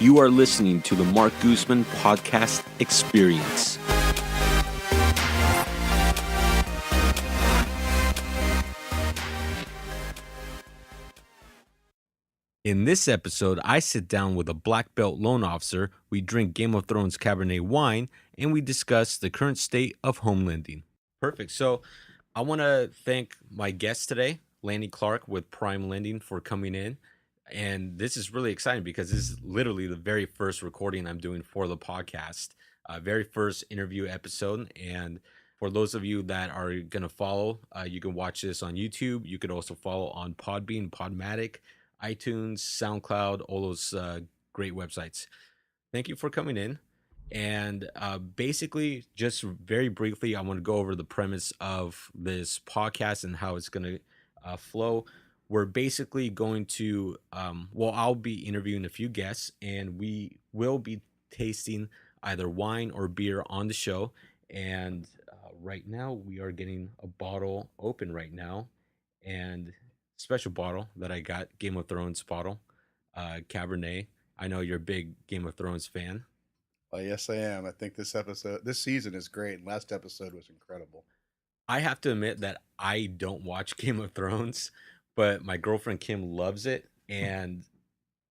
You are listening to the Mark Guzman Podcast Experience. In this episode, I sit down with a black belt loan officer, we drink Game of Thrones Cabernet wine, and we discuss the current state of home lending. Perfect. So I want to thank my guest today, Lanny Clark with Prime Lending, for coming in. And this is really exciting because this is literally the very first recording I'm doing for the podcast, very first interview episode. And for those of you that are going to follow, you can watch this on YouTube. You could also follow on Podbean, Podmatic, iTunes, SoundCloud, all those great websites. Thank you for coming in. And basically, just very briefly, I want to go over the premise of this podcast and how it's going to flow. We're basically going to, I'll be interviewing a few guests, and we will be tasting either wine or beer on the show. And right now, we are getting a bottle open right now, and special bottle that I got, Game of Thrones bottle, Cabernet. I know you're a big Game of Thrones fan. Well, yes, I am. I think this season is great. Last episode was incredible. I have to admit that I don't watch Game of Thrones, but my girlfriend Kim loves it, and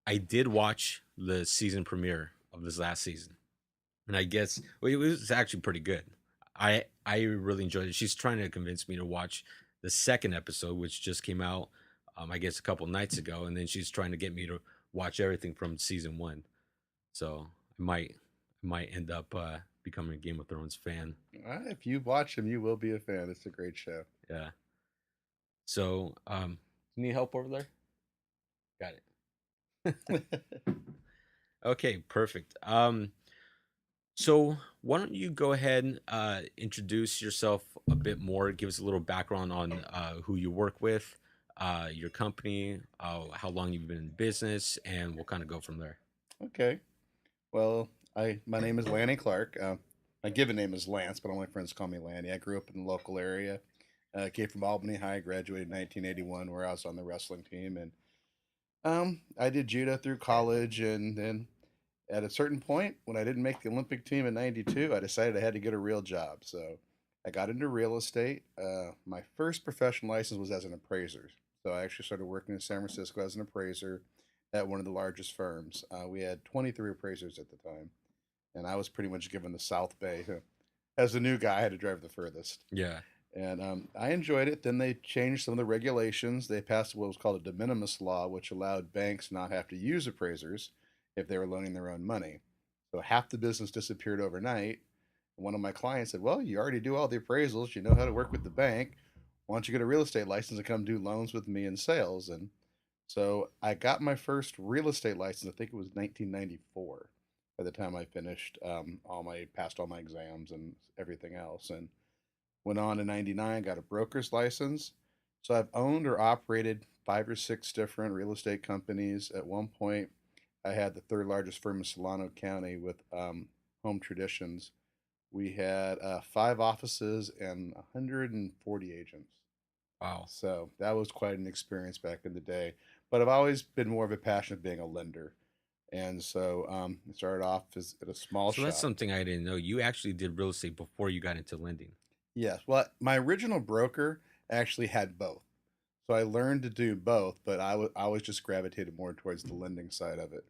I did watch the season premiere of this last season, and I guess it was actually pretty good. I really enjoyed it. She's trying to convince me to watch the second episode, which just came out, I guess a couple nights ago, and then she's trying to get me to watch everything from season one. So I might end up becoming a Game of Thrones fan. If you watch them, you will be a fan. It's a great show. Yeah. So, need help over there? Got it. Okay, perfect. So why don't you go ahead and introduce yourself a bit more? Give us a little background on who you work with, your company, how long you've been in business, and we'll kind of go from there. Okay. Well, my name is Lanny Clark. My given name is Lance, but all my friends call me Lanny. I grew up in the local area. Came from Albany High, graduated in 1981, where I was on the wrestling team, and I did judo through college, and then at a certain point, when I didn't make the Olympic team in '92, I decided I had to get a real job. So I got into real estate. My first professional license was as an appraiser. So I actually started working in San Francisco as an appraiser at one of the largest firms. We had 23 appraisers at the time, and I was pretty much given the South Bay. As the new guy, I had to drive the furthest. Yeah. And I enjoyed it. Then they changed some of the regulations. They passed what was called a de minimis law, which allowed banks not have to use appraisers if they were loaning their own money. So half the business disappeared overnight. And one of my clients said, well, you already do all the appraisals. You know how to work with the bank. Why don't you get a real estate license and come do loans with me in sales? And so I got my first real estate license. I think it was 1994 by the time I finished passed all my exams and everything else. And went on in 99, got a broker's license. So I've owned or operated 5 or 6 different real estate companies. At one point, I had the third largest firm in Solano County with Home Traditions. We had 5 offices and 140 agents. Wow. So that was quite an experience back in the day. But I've always been more of a passion of being a lender. And so I started off at a small shop. So that's something I didn't know. You actually did real estate before you got into lending. Yes. Well, my original broker actually had both. So I learned to do both, but I was just gravitated more towards the lending side of it.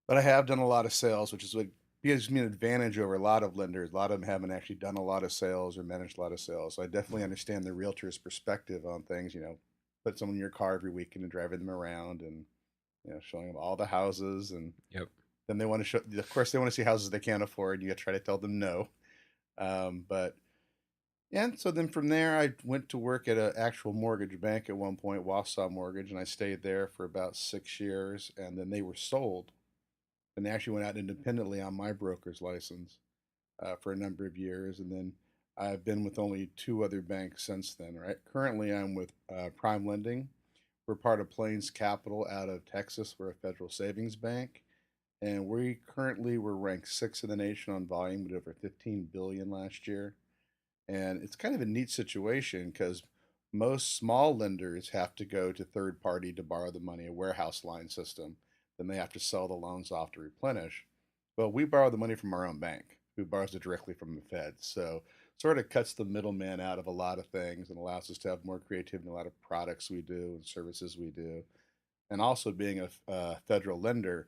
But I have done a lot of sales, which is what gives me an advantage over a lot of lenders. A lot of them haven't actually done a lot of sales or managed a lot of sales. So I definitely understand the realtor's perspective on things, put someone in your car every weekend and driving them around and, showing them all the houses. And Yep. then they want to of course, they want to see houses they can't afford. You got to try to tell them no. And so then from there, I went to work at an actual mortgage bank at one point, Wausau Mortgage, and I stayed there for about 6 years. And then they were sold, and they actually went out independently on my broker's license for a number of years. And then I've been with only 2 other banks since then. Right? Currently, I'm with Prime Lending. We're part of Plains Capital out of Texas. We're a federal savings bank, and we currently were ranked 6th in the nation on volume, with over 15 billion last year. And it's kind of a neat situation because most small lenders have to go to third party to borrow the money, a warehouse line system. then they have to sell the loans off to replenish. But we borrow the money from our own bank, who borrows it directly from the Fed. So sort of cuts the middleman out of a lot of things and allows us to have more creativity in a lot of products we do and services we do. And also being a federal lender,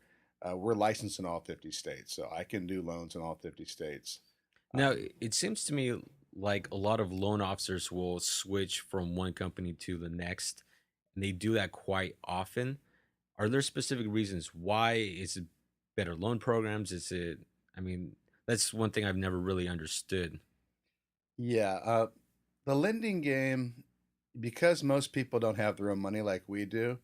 we're licensed in all 50 states, so I can do loans in all 50 states. Now, it seems to me like a lot of loan officers will switch from one company to the next, and they do that quite often. Are there specific reasons why? Is it better loan programs? Is it, I mean, that's one thing I've never really understood. Yeah, the lending game, because most people don't have their own money like we do,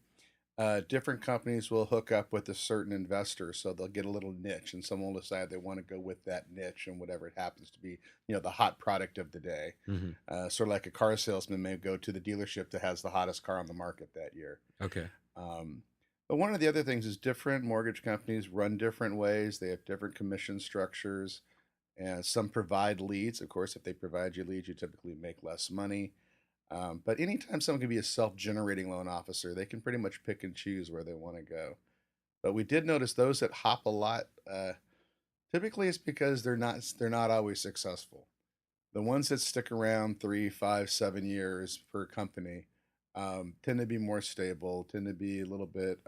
different companies will hook up with a certain investor, so they'll get a little niche, and someone will decide they want to go with that niche and whatever it happens to be, the hot product of the day. Hmm. Sort of like a car salesman may go to the dealership that has the hottest car on the market that year. Okay. Um, but one of the other things is different mortgage companies run different ways. They have different commission structures, and some provide leads. Of course, if they provide you leads, you typically make less money. But anytime someone can be a self-generating loan officer, they can pretty much pick and choose where they want to go. But we did notice those that hop a lot. Typically, it's because they're not always successful. The ones that stick around 3, 5, 7 years per company tend to be more stable, tend to be a little bit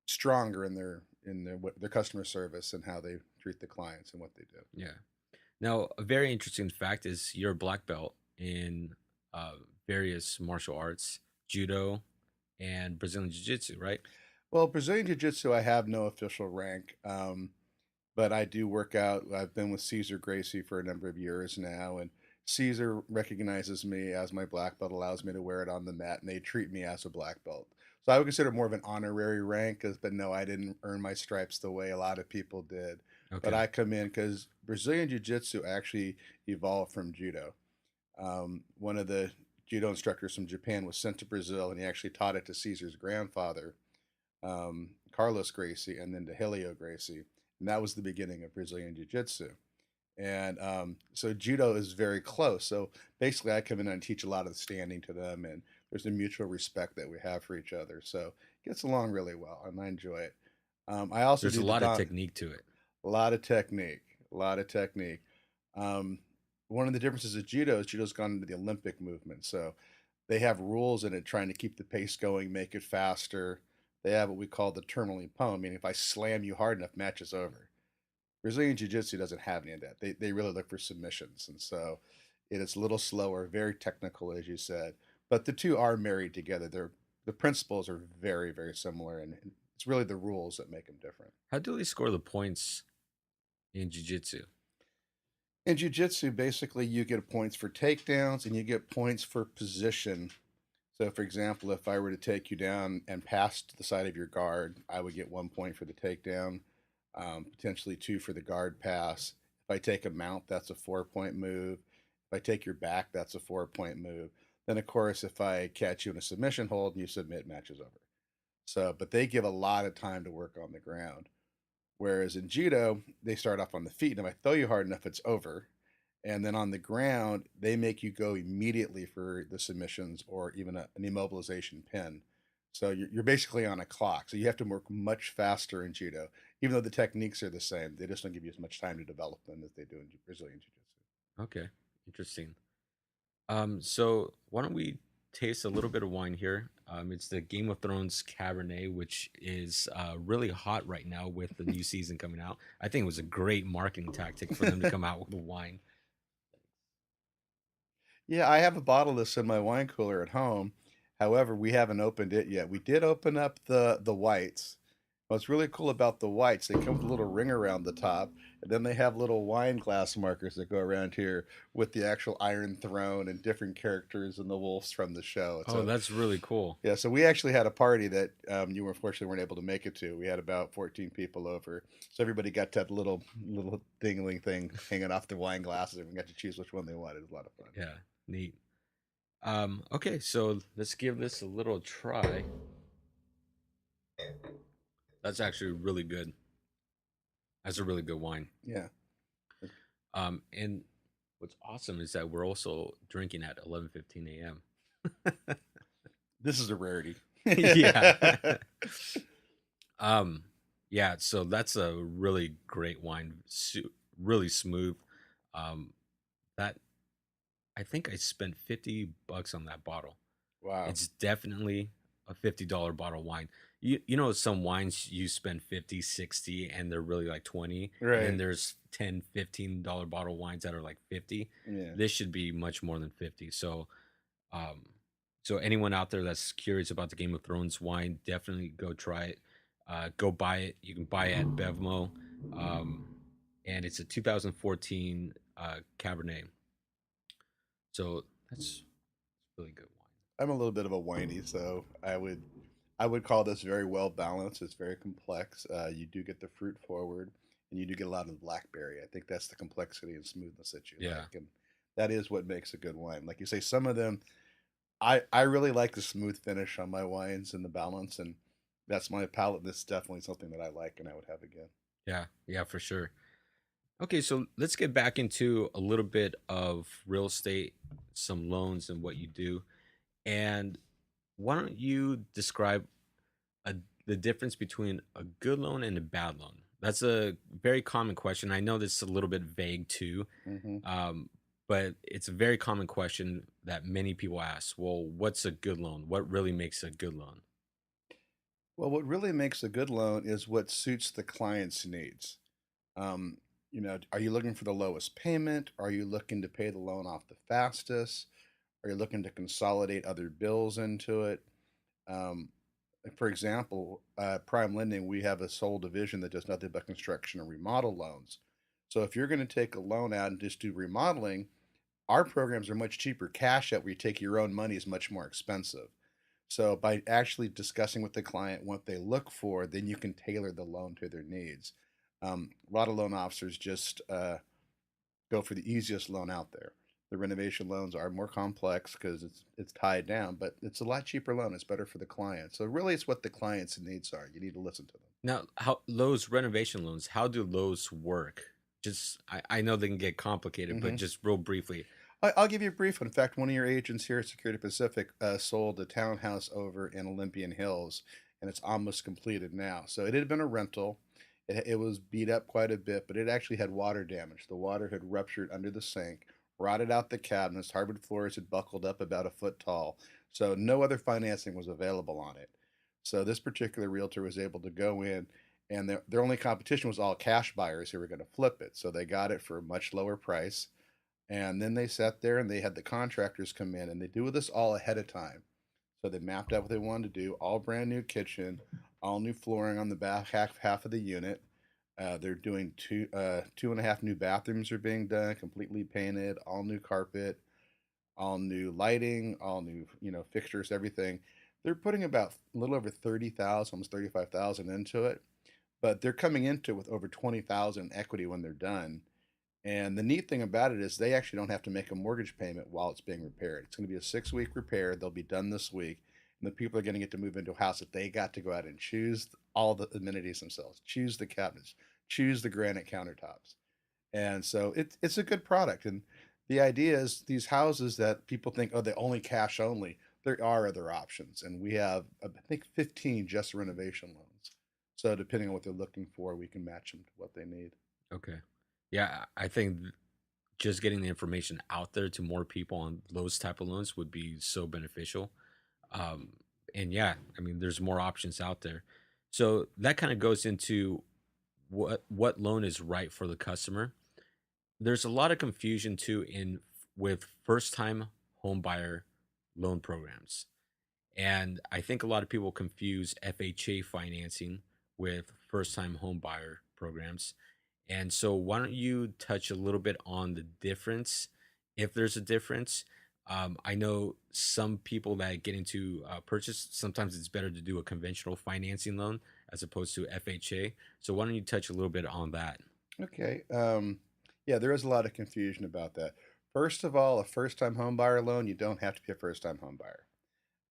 stronger in their customer service and how they treat the clients and what they do. Yeah. Now, a very interesting fact is you're a black belt in uh, various martial arts, judo, and Brazilian Jiu Jitsu, right? Well, Brazilian Jiu Jitsu, I have no official rank, but I do work out. I've been with Caesar Gracie for a number of years now, and Caesar recognizes me as my black belt, allows me to wear it on the mat, and they treat me as a black belt. So I would consider more of an honorary rank, but no, I didn't earn my stripes the way a lot of people did. But Okay. I come in because Brazilian Jiu Jitsu actually evolved from Judo. One of the judo instructors from Japan was sent to Brazil, and he actually taught it to Caesar's grandfather, Carlos Gracie, and then to Helio Gracie, and that was the beginning of Brazilian Jiu Jitsu. And so judo is very close. So basically, I come in and teach a lot of the standing to them, and there's a mutual respect that we have for each other. So it gets along really well, and I enjoy it. I also There's do a the lot of don technique to it. a lot of technique, a lot of technique. Um, One of the differences of judo is judo's gone into the Olympic movement. So they have rules in it trying to keep the pace going, make it faster. They have what we call the terminal ippon, meaning if I slam you hard enough, match is over. Brazilian Jiu Jitsu doesn't have any of that. They really look for submissions. And so it is a little slower, very technical, as you said. But the two are married together. The principles are very, very similar. And it's really the rules that make them different. How do they score the points in Jiu Jitsu? In Jiu Jitsu, basically, you get points for takedowns and you get points for position. So, for example, if I were to take you down and pass to the side of your guard, I would get 1 point for the takedown, potentially two for the guard pass. If I take a mount, that's a 4 point move. If I take your back, that's a 4 point move. Then, of course, if I catch you in a submission hold and you submit, match is over. So, but they give a lot of time to work on the ground. Whereas in judo, they start off on the feet. And if I throw you hard enough, it's over. And then on the ground, they make you go immediately for the submissions or even an immobilization pin. So you're basically on a clock. So you have to work much faster in judo, even though the techniques are the same. They just don't give you as much time to develop them as they do in Brazilian Jiu Jitsu. Okay, interesting. So why don't we taste a little bit of wine here? It's the Game of Thrones Cabernet, which is really hot right now with the new season coming out. I think it was a great marketing tactic for them to come out with the wine. Yeah, I have a bottle of this in my wine cooler at home. However, we haven't opened it yet. We did open up the whites. What's really cool about the whites, they come with a little ring around the top, and then they have little wine glass markers that go around here with the actual Iron Throne and different characters and the wolves from the show. Oh, that's really cool. Yeah, so we actually had a party that you unfortunately weren't able to make it to. We had about 14 people over, so everybody got that little dingling thing hanging off the wine glasses, and we got to choose which one they wanted. It was a lot of fun. Yeah, neat. Okay, so let's give this a little try. That's actually really good. That's a really good wine. Yeah. And what's awesome is that we're also drinking at 11:15 a.m. This is a rarity. Yeah. Um, yeah, so that's a really great wine, really smooth. Um, that I think I spent $50 on that bottle. Wow. It's definitely a $50 bottle of wine. You know some wines you spend 50, 60, and they're really like 20, and then Right. there's 10, $15 bottle wines that are like 50. Yeah. This should be much more than 50. Um so anyone out there that's curious about the Game of Thrones wine, definitely go try it. Go buy it. You can buy it at Bevmo. Um and it's a 2014 Cabernet. So that's really good wine. I'm a little bit of a whiny, so I would call this very well balanced. It's very complex. You do get the fruit forward, and you do get a lot of the blackberry. I think that's the complexity and smoothness that you Yeah. like, and that is what makes a good wine. Like you say, some of them, I really like the smooth finish on my wines and the balance, and that's my palate. This is definitely something that I like, and I would have again. Yeah, yeah, for sure. Okay, so let's get back into a little bit of real estate, some loans, and what you do. And why don't you describe a, the difference between a good loan and a bad loan? That's a very common question. I know this is a little bit vague too, Hmm. um, but it's a very common question that many people ask. Well, what's a good loan? What really makes a good loan? Well, what really makes a good loan is what suits the client's needs. Um, are you looking for the lowest payment? Are you looking to pay the loan off the fastest? Are you looking to consolidate other bills into it? Um, for example, Prime Lending, we have a sole division that does nothing but construction and remodel loans. So if you're going to take a loan out and just do remodeling, our programs are much cheaper. Cash out where you take your own money is much more expensive. So by actually discussing with the client what they look for, then you can tailor the loan to their needs. A lot of loan officers just go for the easiest loan out there. The renovation loans are more complex because it's tied down, but it's a lot cheaper loan. It's better for the client. So really, it's what the client's needs are. You need to listen to them. Now, how those renovation loans, how do those work? Just I know they can get complicated, but Hmm. just real briefly. I'll give you a brief one. In fact, one of your agents here at Security Pacific sold a townhouse over in Olympian Hills, and it's almost completed now. So it had been a rental. It was beat up quite a bit, but it actually had water damage. The water had ruptured under the sink, rotted out the cabinets, hardwood floors had buckled up about a foot tall. So no other financing was available on it. So this particular realtor was able to go in, and their only competition was all cash buyers who were going to flip it. So they got it for a much lower price, and then they sat there and they had the contractors come in and they do this all ahead of time. So they mapped out what they wanted to do, all brand new kitchen, all new flooring on the back half of the unit. They're doing two and a half new bathrooms are being done, completely painted, all new carpet, all new lighting, all new, fixtures, everything. They're putting about a little over 30,000, almost 35,000 into it, but they're coming into it with over 20,000 equity when they're done. And the neat thing about it is they actually don't have to make a mortgage payment while it's being repaired. It's going to be a 6 week repair. They'll be done this week. And the people are going to get to move into a house that they got to go out and choose all the amenities themselves, choose the cabinets, choose the granite countertops. And so it's a good product. And the idea is these houses that people think, oh, they only cash only, there are other options. And we have, I think, 15 just renovation loans. So depending on what they're looking for, we can match them to what they need. Okay. Yeah, I think just getting the information out there to more people on those type of loans would be so beneficial. Um, and yeah, I mean, there's more options out there. So that kind of goes into what loan is right for the customer. There's a lot of confusion too in with first time home buyer loan programs. And I think a lot of people confuse FHA financing with first time home buyer programs. And so, why don't you touch a little bit on the difference, if there's a difference? I know some people that get into purchase, sometimes it's better to do a conventional financing loan as opposed to FHA. So, why don't you touch a little bit on that? Okay. Yeah, there is a lot of confusion about that. First of all, a first-time home buyer loan, you don't have to be a first-time home buyer.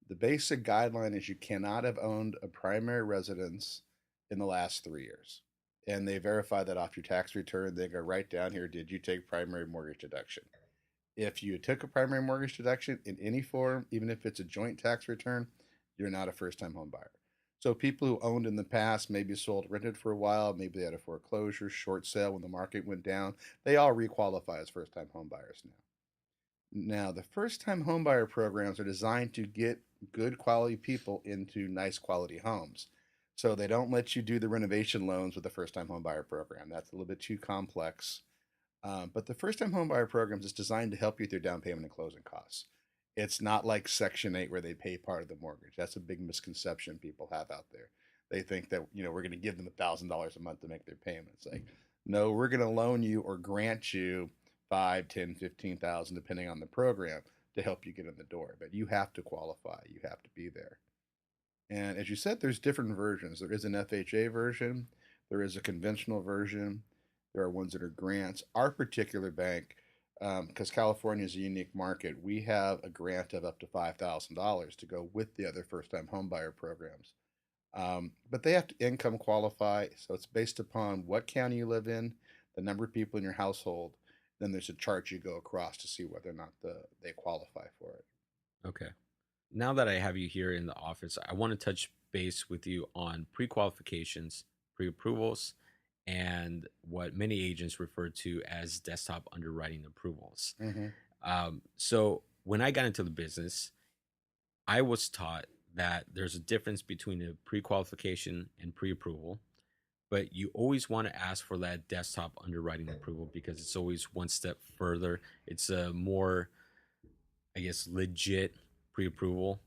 The basic guideline is you cannot have owned a primary residence in the last 3 years. And they verify that off your tax return. They go right down here, did you take primary mortgage deduction? If you took a primary mortgage deduction in any form, even if it's a joint tax return, you're not a first-time home buyer. So people who owned in the past, maybe sold, rented for a while, maybe they had a foreclosure, short sale when the market went down. They all requalify as first-time home buyers now. Now, the first-time homebuyer programs are designed to get good quality people into nice quality homes. So they don't let you do the renovation loans with the first-time homebuyer program. That's a little bit too complex. But the first-time homebuyer programs is designed to help you with your down payment and closing costs. It's not like Section 8 where they pay part of the mortgage. That's a big misconception people have out there. They think that, we're going to give them $1,000 a month to make their payments. Like, no, we're going to loan you or grant you 5, 10, 15,000, depending on the program, to help you get in the door. But you have to qualify. You have to be there. And as you said, there's different versions. There is an FHA version. There is a conventional version. There are ones that are grants. Our particular bank, because California is a unique market, we have a grant of up to $5,000 to go with the other first-time homebuyer programs. But they have to income qualify, so it's based upon what county you live in, the number of people in your household. Then there's a chart you go across to see whether or not they qualify for it. Okay. Now that I have you here in the office, I want to touch base with you on pre-qualifications, pre-approvals, and what many agents refer to as desktop underwriting approvals. Mm-hmm. So when I got into the business, I was taught that there's a difference between a pre-qualification and pre-approval, but you always want to ask for that desktop underwriting approval because it's always one step further. It's a more, I guess, legit pre-approval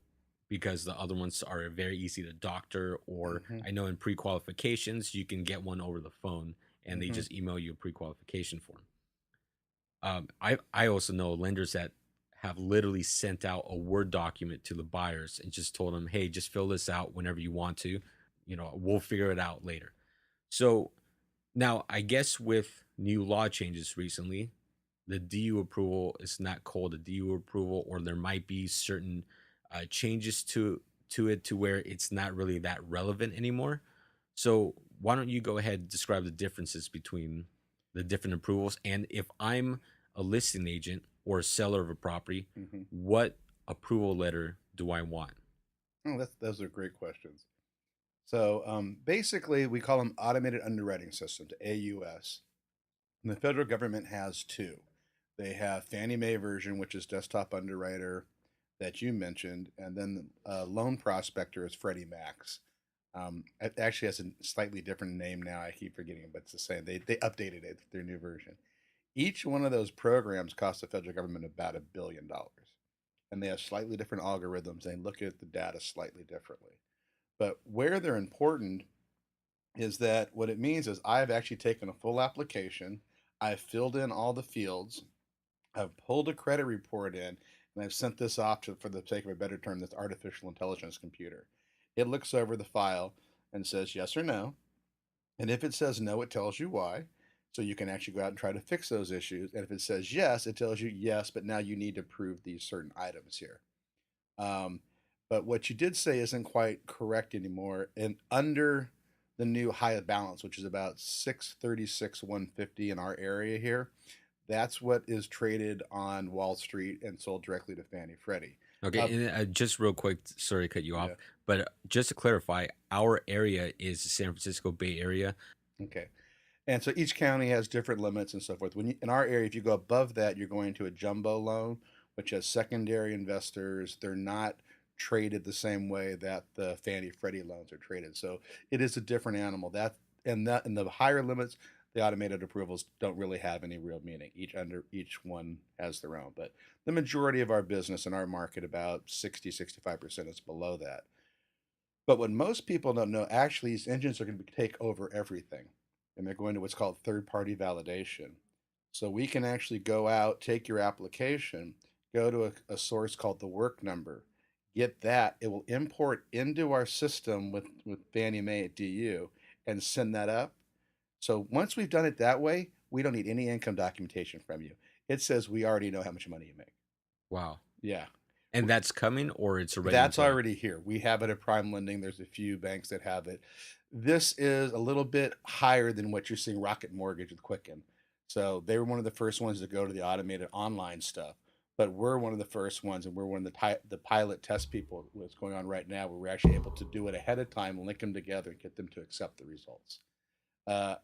because the other ones are very easy to doctor. Or Mm-hmm. I know in pre-qualifications you can get one over the phone and they Mm-hmm. just email you a pre-qualification form. I also know lenders that have literally sent out a Word document to the buyers and just told them, hey, just fill this out whenever you want to. We'll figure it out later. So now, I guess with new law changes recently, the DU approval is not called a DU approval, or there might be certain changes to it to where it's not really that relevant anymore. So why don't you go ahead and describe the differences between the different approvals, and if I'm a listing agent or a seller of a property, Mm-hmm. what approval letter do I want? Oh, those are great questions. So basically, we call them automated underwriting systems, AUS. And the federal government has two. They have Fannie Mae version, which is desktop underwriter that you mentioned, and then loan prospector is Freddie Mac's. It actually has a slightly different name now. I keep forgetting, but it's the same. They updated it, their new version. Each one of those programs costs the federal government about $1 billion, and they have slightly different algorithms. They look at the data slightly differently. But where they're important is that what it means is I've actually taken a full application, I've filled in all the fields, I've pulled a credit report in, and I've sent this off to, for the sake of a better term, this artificial intelligence computer. It looks over the file and says yes or no. And if it says no, it tells you why. So you can actually go out and try to fix those issues. And if it says yes, it tells you yes, but now you need to prove these certain items here. Um, but what you did say isn't quite correct anymore. And under the new high balance, which is about 636 150 in our area here, that's what is traded on Wall Street and sold directly to Fannie Freddie. Okay, and just real quick, sorry to cut you off, Yeah. but just to clarify, our area is the San Francisco Bay Area. Okay. And so each county has different limits and so forth. In our area, if you go above that, you're going to a jumbo loan, which has secondary investors. They're not traded the same way that the Fannie Freddie loans are traded. So it is a different animal. And the higher limits, the automated approvals don't really have any real meaning. Each one has their own. But the majority of our business in our market, about 65%, is below that. But what most people don't know, actually, these engines are going to take over everything. And they're going to what's called third-party validation. So we can actually go out, take your application, go to a source called the work number, get that. It will import into our system with Fannie Mae at DU and send that up. So once we've done it that way, we don't need any income documentation from you. It says we already know how much money you make. Wow. Yeah. And that's coming or it's already in That's play? already here. We have it at Prime Lending. There's a few banks that have it. This is a little bit higher than what you're seeing Rocket Mortgage with Quicken. So they were one of the first ones to go to the automated online stuff. but we're one of the first ones, and we're one of the pilot test people what's going on right now, where we're actually able to do it ahead of time, link them together, and get them to accept the results.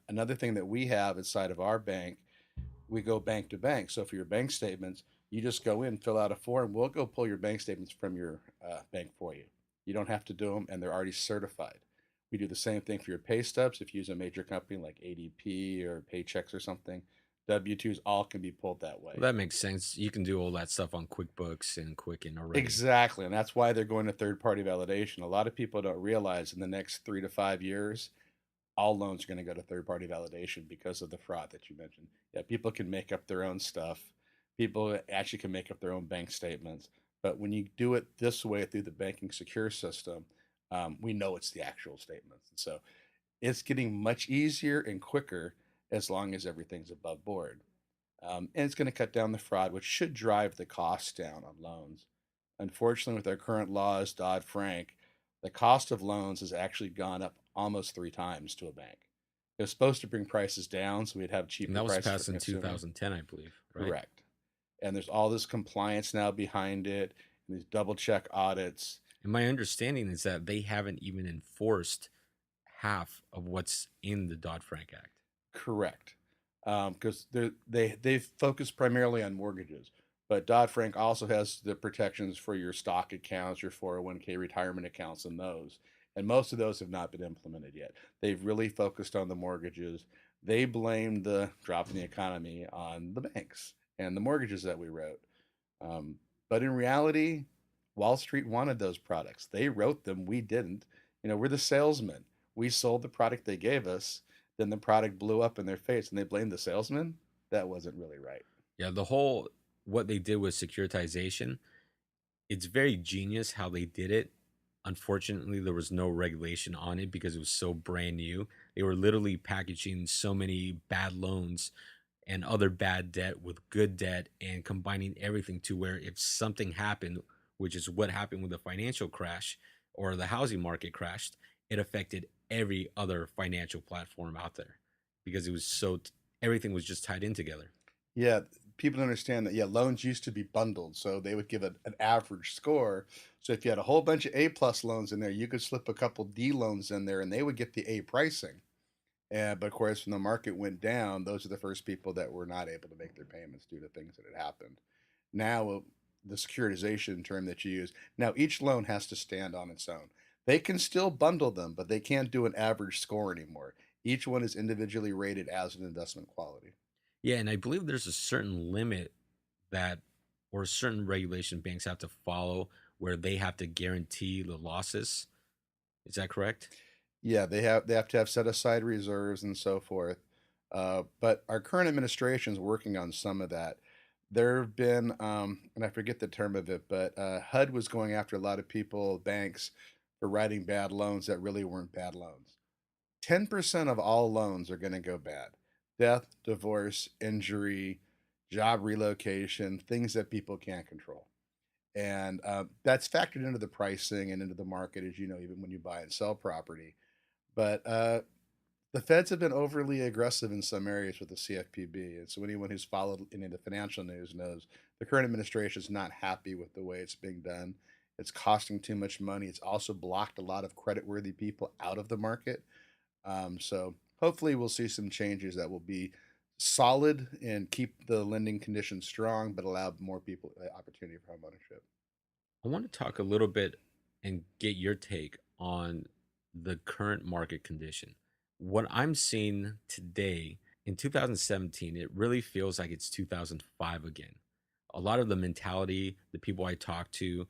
Another thing that we have inside of our bank, we go bank to bank. So for your bank statements, you just go in, fill out a form. We'll go pull your bank statements from your bank for you. You don't have to do them, and they're already certified. We do the same thing for your pay stubs. If you use a major company like ADP or Paychecks or something, W-2s all can be pulled that Well, way. that makes sense. You can do all that stuff on QuickBooks and Quicken already. Exactly. And that's why they're going to third party validation. A lot of people don't realize in the next 3 to 5 years, all loans are going to go to third party validation because of the fraud that you mentioned. Yeah, people can make up their own stuff. People actually can make up their own bank statements. But when you do it this way through the banking secure system, we know it's the actual statements. And so it's getting much easier and quicker as long as everything's above board. And it's going to cut down the fraud, which should drive the costs down on loans. Unfortunately, with our current laws, Dodd Frank, the cost of loans has actually gone up almost 3 times to a bank. It was supposed to bring prices down so we'd have And cheaper that was prices for passed in consumer. 2010, I believe, right? Correct. And there's all this compliance now behind it, and these double check audits. And my understanding is that they haven't even enforced half of what's in the Dodd-Frank Act. Correct. Because they focus primarily on mortgages, but Dodd Frank also has the protections for your stock accounts, your 401k retirement accounts, and those. And most of those have not been implemented yet. They've really focused on the mortgages. They blamed the drop in the economy on the banks and the mortgages that we wrote. Um, but in reality, Wall Street wanted those products. They wrote them. We didn't. We're the salesmen. We sold the product they gave us, then the product blew up in their face and they blamed the salesman. That wasn't really right. Yeah, the whole what they did with securitization, it's very genius how they did it. Unfortunately, there was no regulation on it because it was so brand new. They were literally packaging so many bad loans and other bad debt with good debt and combining everything to where if something happened, which is what happened with the financial crash or the housing market crashed, it affected every other financial platform out there because it was everything was just tied in together. Yeah, people don't understand that. Yeah, loans used to be bundled, so they would give an average score. So if you had a whole bunch of A plus loans in there, you could slip a couple D loans in there, and they would get the A pricing. But of course, when the market went down, those are the first people that were not able to make their payments due to things that had happened. Now, the securitization term that you use, now each loan has to stand on its own. They can still bundle them, but they can't do an average score anymore. Each one is individually rated as an investment quality. Yeah, and I believe there's a certain limit that or a certain regulation banks have to follow where they have to guarantee the losses. Is that correct? Yeah, they have to have set aside reserves and so forth. But our current administration is working on some of that. There have been, and I forget the term of it, but HUD was going after a lot of people, banks, for writing bad loans that really weren't bad loans. 10% of all loans are going to go bad. Death, divorce, injury, job relocation, things that people can't control. And that's factored into the pricing and into the market, as you know, even when you buy and sell property. But the feds have been overly aggressive in some areas with the CFPB. And so anyone who's followed any of the financial news knows the current administration is not happy with the way it's being done. It's costing too much money. It's also blocked a lot of credit-worthy people out of the market. So hopefully we'll see some changes that will be solid and keep the lending conditions strong, but allow more people the opportunity for homeownership. I want to talk a little bit and get your take on the current market condition. What I'm seeing today in 2017, it really feels like it's 2005 again. A lot of the mentality, the people I talk to,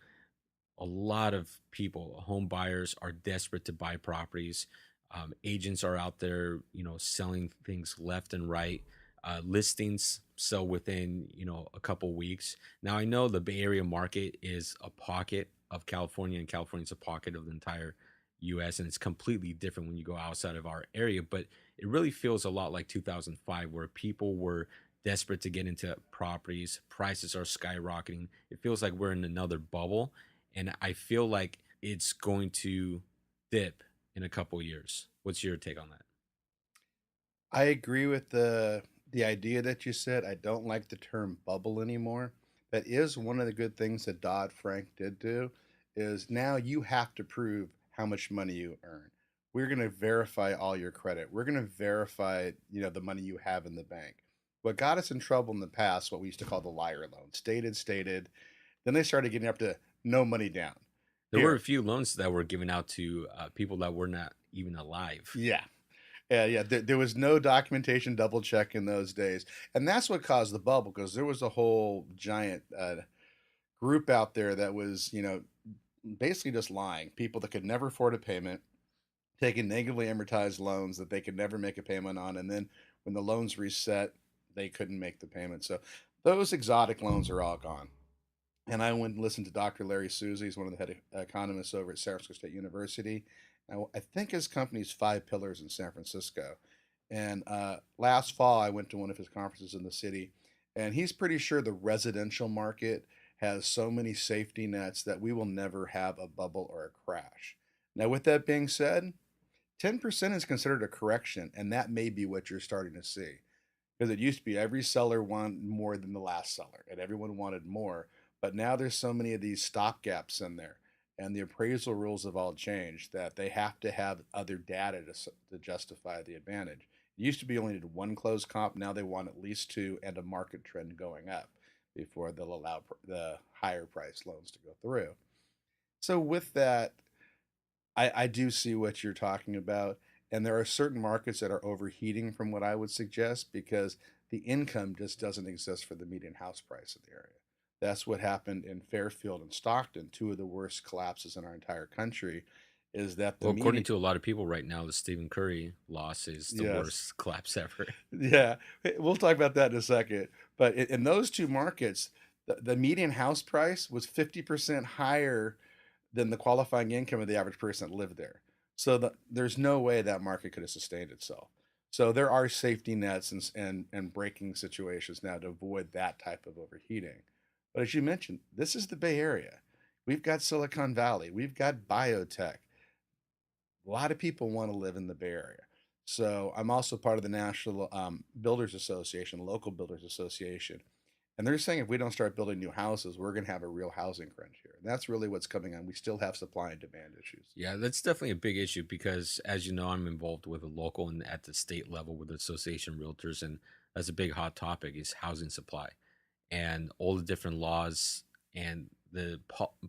a lot of people, home buyers, are desperate to buy properties. Agents are out there, selling things left and right. Listings sell within, a couple weeks. Now I know the Bay Area market is a pocket of California, and California is a pocket of the entire U.S. and it's completely different when you go outside of our area. But it really feels a lot like 2005, where people were desperate to get into properties. Prices are skyrocketing. It feels like we're in another bubble, and I feel like it's going to dip in a couple years. What's your take on that? I agree with the idea that you said. I don't like the term bubble anymore. That is one of the good things that Dodd-Frank did do, is now you have to prove how much money you earn. We're going to verify all your credit. We're going to verify, the money you have in the bank. What got us in trouble in the past, what we used to call the liar loan, stated, stated. Then they started getting up to no money down. There were a Here, few loans that were given out to people that were not even alive. yeah, yeah. There was no documentation double check in those days, and that's what caused the bubble because there was a whole giant group out there that was, basically just lying. People that could never afford a payment, taking negatively amortized loans that they could never make a payment on, and then when the loans reset, they couldn't make the payment. So those exotic loans are all gone. And I went and listened to Dr. Larry Susie. He's one of the head economists over at San Francisco State University. Now, I think his company's Five Pillars in San Francisco. And last fall, I went to one of his conferences in the city, and he's pretty sure the residential market has so many safety nets that we will never have a bubble or a crash. Now, with that being said, 10% is considered a correction, and that may be what you're starting to see. Because it used to be every seller wanted more than the last seller, and everyone wanted more. But now there's so many of these stopgaps in there, and the appraisal rules have all changed that they have to have other data to justify the advantage. It used to be only did one closed comp. Now they want at least two and a market trend going up before they'll allow the higher price loans to go through. So with that, I do see what you're talking about. And there are certain markets that are overheating from what I would suggest because the income just doesn't exist for the median house price in the area. That's what happened in Fairfield and Stockton, two of the worst collapses in our entire country, is that the Well, according median, to a lot of people right now, the Stephen Curry loss is the yes, worst collapse ever. yeah, we'll talk about that in a second. But in those two markets, the median house price was 50% higher than the qualifying income of the average person that lived there. So there's no way that market could have sustained itself. So there are safety nets and braking situations now to avoid that type of overheating. But as you mentioned, this is the Bay Area. We've got Silicon Valley. We've got biotech. A lot of people want to live in the Bay Area. So I'm also part of the National Builders Association, local Builders Association. And they're saying if we don't start building new houses, we're going to have a real housing crunch here. And that's really what's coming on. We still have supply and demand issues. Yeah, that's definitely a big issue because, as you know, I'm involved with a local and at the state level with the Association of Realtors, and that's a big hot topic is housing supply and all the different laws and the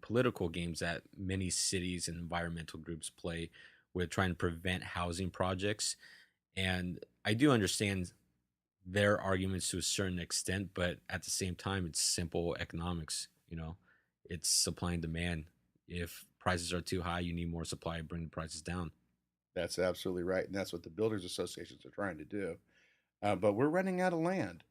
political games that many cities and environmental groups play with trying to prevent housing projects. And I do understand their arguments to a certain extent, but at the same time, it's simple economics. It's supply and demand. If prices are too high, you need more supply to bring the prices down. That's absolutely right. And that's what the Builders Associations are trying to do. But we're running out of land.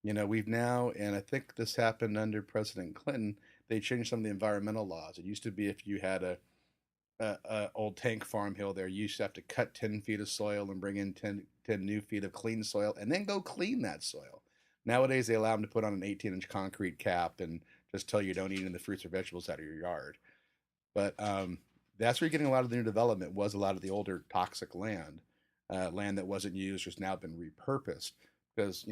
We've now, and I think this happened under President Clinton, they changed some of the environmental laws. It used to be if you had a old tank farm hill there, you used to have to cut 10 feet of soil and bring in 10 new feet of clean soil and then go clean that soil. Nowadays, they allow them to put on an 18-inch concrete cap and just tell you don't eat any of the fruits or vegetables out of your yard. But that's where you're getting a lot of the new development was a lot of the older toxic land, land that wasn't used, has now been repurposed because,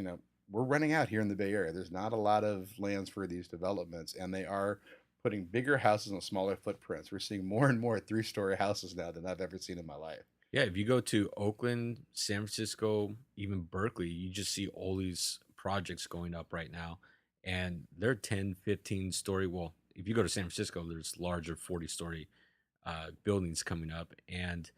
we're running out here in the Bay Area. There's not a lot of lands for these developments, and they are putting bigger houses on smaller footprints. We're seeing more and more three-story houses now than I've ever seen in my life. Yeah, if you go to Oakland, San Francisco, even Berkeley, you just see all these projects going up right now. And they're 10, 15-story. Well, if you go to San Francisco, there's larger 40-story buildings coming up. And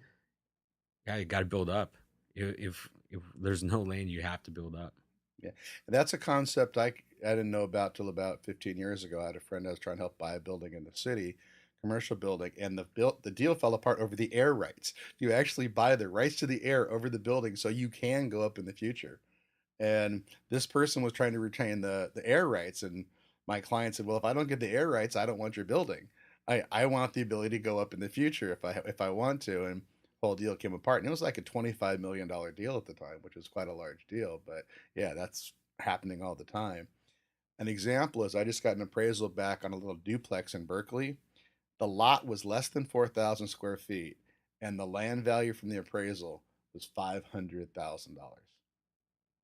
yeah, you got to build up. If there's no land, you have to build up. Yeah, and that's a concept I didn't know about till about 15 years ago. I had a friend I was trying to help buy a building in the city, commercial building, and the deal fell apart over the air rights. You actually buy the rights to the air over the building so you can go up in the future. And this person was trying to retain the air rights, and my client said, "Well, if I don't get the air rights, I don't want your building. I want the ability to go up in the future if I want to." And the whole deal came apart, and it was like a $25 million deal at the time, which was quite a large deal. But yeah, that's happening all the time. An example is I just got an appraisal back on a little duplex in Berkeley. The lot was less than 4,000 square feet, and the land value from the appraisal was $500,000.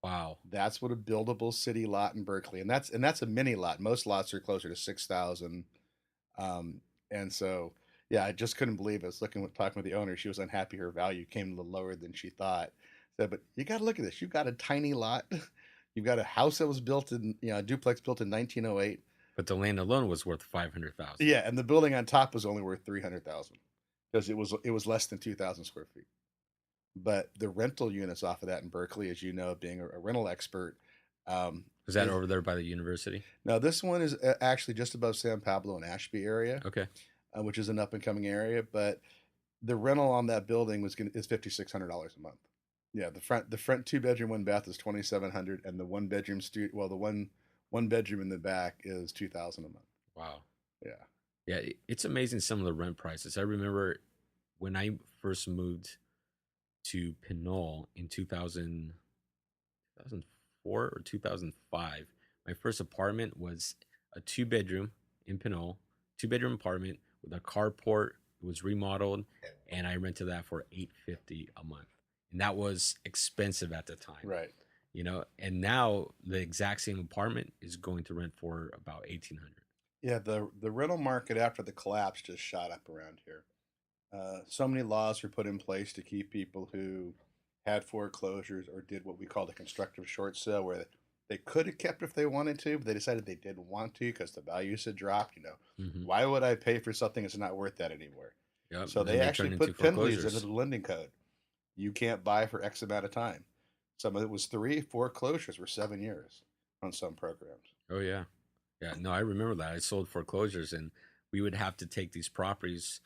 Wow. That's what a buildable city lot in Berkeley, and that's a mini lot. Most lots are closer to 6,000. Um, and so, yeah, I just couldn't believe it. I was talking with the owner. She was unhappy her value came a little lower than she thought. Said, but you got to look at this. You've got a tiny lot. You've got a house that was built in, a duplex built in 1908. But the land alone was worth 500,000. Yeah, and the building on top was only worth 300,000 because it was less than 2,000 square feet. But the rental units off of that in Berkeley, as you know, being a rental expert, um, Was that is over there by the university? now this one is actually just above San Pablo and Ashby area, Okay. which is an up and coming area. But the rental on that building is $5,600 a month. Yeah, the front 2 bedroom 1 bath is 2,700, and the one bedroom the one bedroom in the back is 2,000 a month. Wow. Yeah. Yeah, it's amazing some of the rent prices. I remember when I first moved to Pinole in 2004 or 2005. My first apartment was a two-bedroom in Pinole, two-bedroom apartment with a carport. It was remodeled, and I rented that for $850 a month. And that was expensive at the time, Right. and now the exact same apartment is going to rent for about 1,800. Yeah, the rental market after the collapse just shot up around here. So many laws were put in place to keep people who had foreclosures or did what we call a constructive short sale, where they could have kept if they wanted to, but they decided they didn't want to because the values had dropped. Hmm. Why would I pay for something that's not worth that anymore? Yep. So And then they they actually turn into put penalties into foreclosures. the lending code. You can't buy for X amount of time. Some of it was 3, foreclosures were 7 years on some programs. Oh yeah, yeah. No, I remember that. I sold foreclosures, and we would have to take these properties.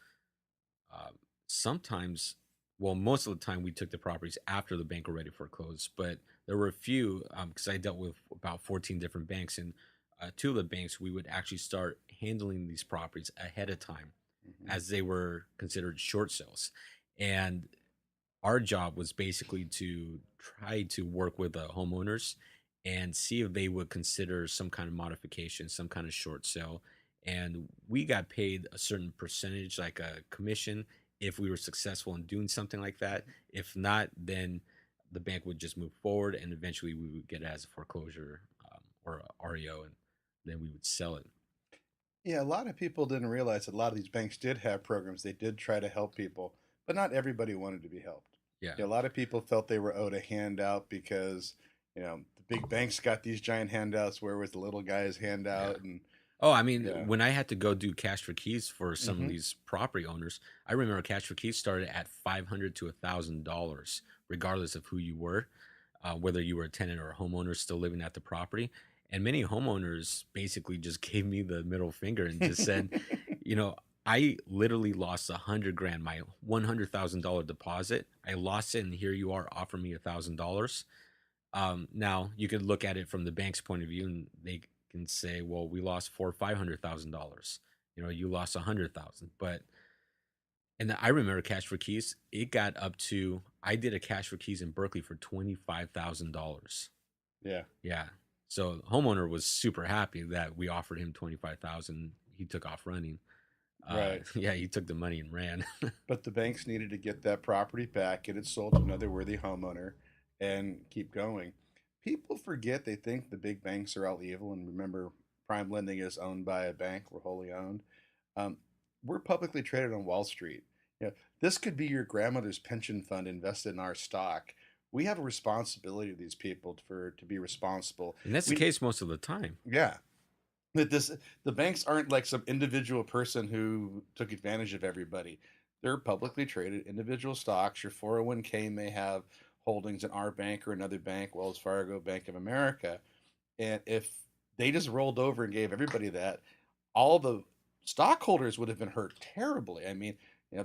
Uh, Sometimes, well, most of the time, we took the properties after the bank already foreclosed. But there were a few because I dealt with about 14 different banks, and two of the banks we would actually start handling these properties ahead of time, Hmm. as they were considered short sales, and our job was basically to try to work with the homeowners and see if they would consider some kind of modification, some kind of short sale. And we got paid a certain percentage, like a commission, if we were successful in doing something like that. If not, then the bank would just move forward, and eventually we would get it as a foreclosure or a REO, and then we would sell it. Yeah, a lot of people didn't realize that a lot of these banks did have programs. They did try to help people, but not everybody wanted to be helped. Yeah. A lot of people felt they were owed a handout because, the big banks got these giant handouts. Where was the little guy's Yeah. handout? And Oh, I mean, yeah. when I had to go do cash for keys for some of Hmm. these property owners, I remember cash for keys started at $500 to $1,000, regardless of who you were, whether you were a tenant or a homeowner still living at the property. And many homeowners basically just gave me the middle finger and just said, you know, I literally lost 100 grand, my $100,000 deposit. I lost it, and here you are offering me $1,000. Now you could look at it from the bank's point of view, and they can say, "Well, we lost four or $500,000. You lost 100,000." But I remember cash for keys. It got up to I did a cash for keys in Berkeley for $25,000. Yeah. Yeah, so the homeowner was super happy that we offered him 25,000. He took off running. Right. Yeah, he took the money and ran. But the banks needed to get that property back, get it sold to another worthy homeowner, and keep going. People forget, they think the big banks are all evil. And remember, prime lending is owned by a bank. We're wholly owned. Um, we're publicly traded on Wall Street. This could be your grandmother's pension fund invested in our stock. We have a responsibility to these people to be responsible. And that's the We case most of the time. Yeah, that the banks aren't like some individual person who took advantage of everybody. They're publicly traded individual stocks. Your 401k may have holdings in our bank or another bank, Wells Fargo, Bank of America. And if they just rolled over and gave everybody that, all the stockholders would have been hurt terribly. I mean,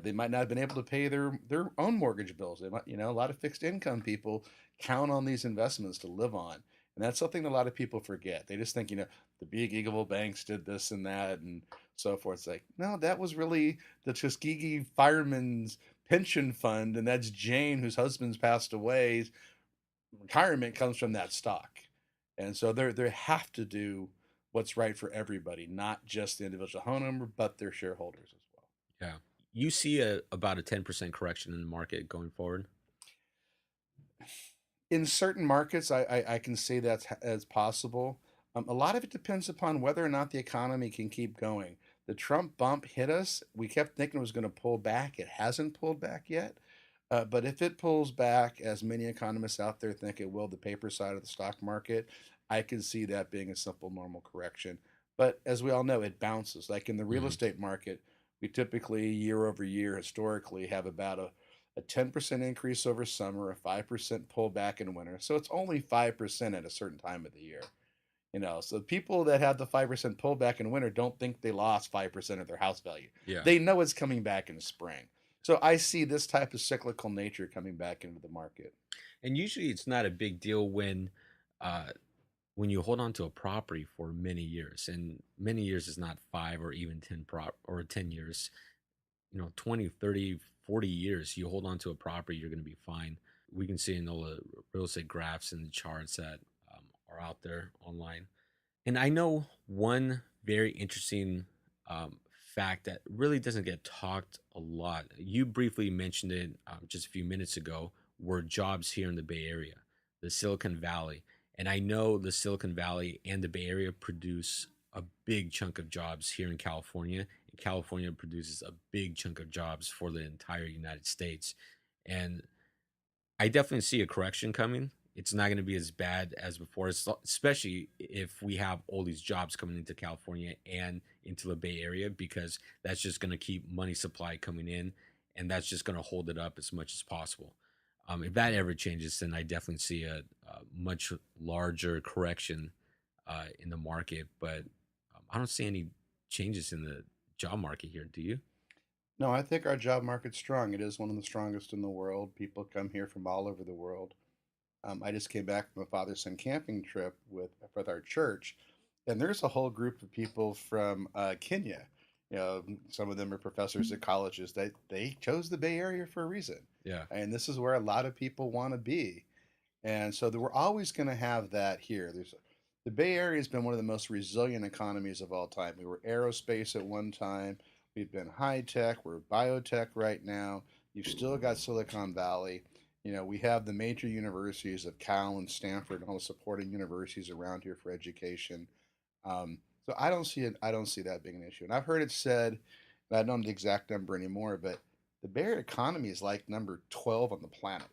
they might not have been able to pay their own mortgage bills. They might, a lot of fixed income people count on these investments to live on. And that's something that a lot of people forget. They just think, the big evil banks did this and that and so forth. It's like, no, that was really the Tuskegee Firemen's Pension Fund, and that's Jane, whose husband's passed away. Retirement comes from that stock. And so they have to do what's right for everybody, not just the individual homeowner, but their shareholders as well. Yeah. You see about a 10% correction in the market going forward? In certain markets, I can say that's as possible. A lot of it depends upon whether or not the economy can keep going. The Trump bump hit us. We kept thinking it was going to pull back. It hasn't pulled back yet. But if it pulls back, as many economists out there think it will, the paper side of the stock market, I can see that being a simple, normal correction. But as we all know, it bounces. Like in the real Mhm. estate market, we typically, year over year, historically, have about a 10% increase over summer, a 5% pullback in winter. So it's only 5% at a certain time of the year. So people that have the 5% pullback in winter don't think they lost 5% of their house value. Yeah. They know it's coming back in spring. So I see this type of cyclical nature coming back into the market. And usually it's not a big deal uh when you hold on to a property for many years, and many years is not 5 or even 10 or 10 years, 20, 30, 40 years, you hold on to a property, you're going to be fine. We can see in all the real estate graphs and the charts that are out there online. And I know one very interesting fact that really doesn't get talked a lot. You briefly mentioned it just a few minutes ago, were jobs here in the Bay Area, the Silicon Valley. And I know the Silicon Valley and the Bay Area produce a big chunk of jobs here in California. And California produces a big chunk of jobs for the entire United States. And I definitely see a correction coming. It's not going to be as bad as before, especially if we have all these jobs coming into California and into the Bay Area, because that's just going to keep money supply coming in, and that's just going to hold it up as much as possible. If that ever changes, then I definitely see a much larger correction in the market. But I don't see any changes in the job market here. Do you? No, I think our job market's strong. It is one of the strongest in the world. People come here from all over the world. I just came back from a father-son camping trip with our church, and there's a whole group of people from Kenya. Some of them are professors at colleges. They chose the Bay Area for a reason, Yeah. and this is where a lot of people want to be. And so we're always going to have that here. The Bay Area has been one of the most resilient economies of all time. We were aerospace at one time. We've been high tech. We're biotech right now. You've still got Silicon Valley. We have the major universities of Cal and Stanford and all the supporting universities around here for education. So I don't see it. I don't see that being an issue. And I've heard it said, and I don't know the exact number anymore, but the Bay Area economy is like number 12 on the planet.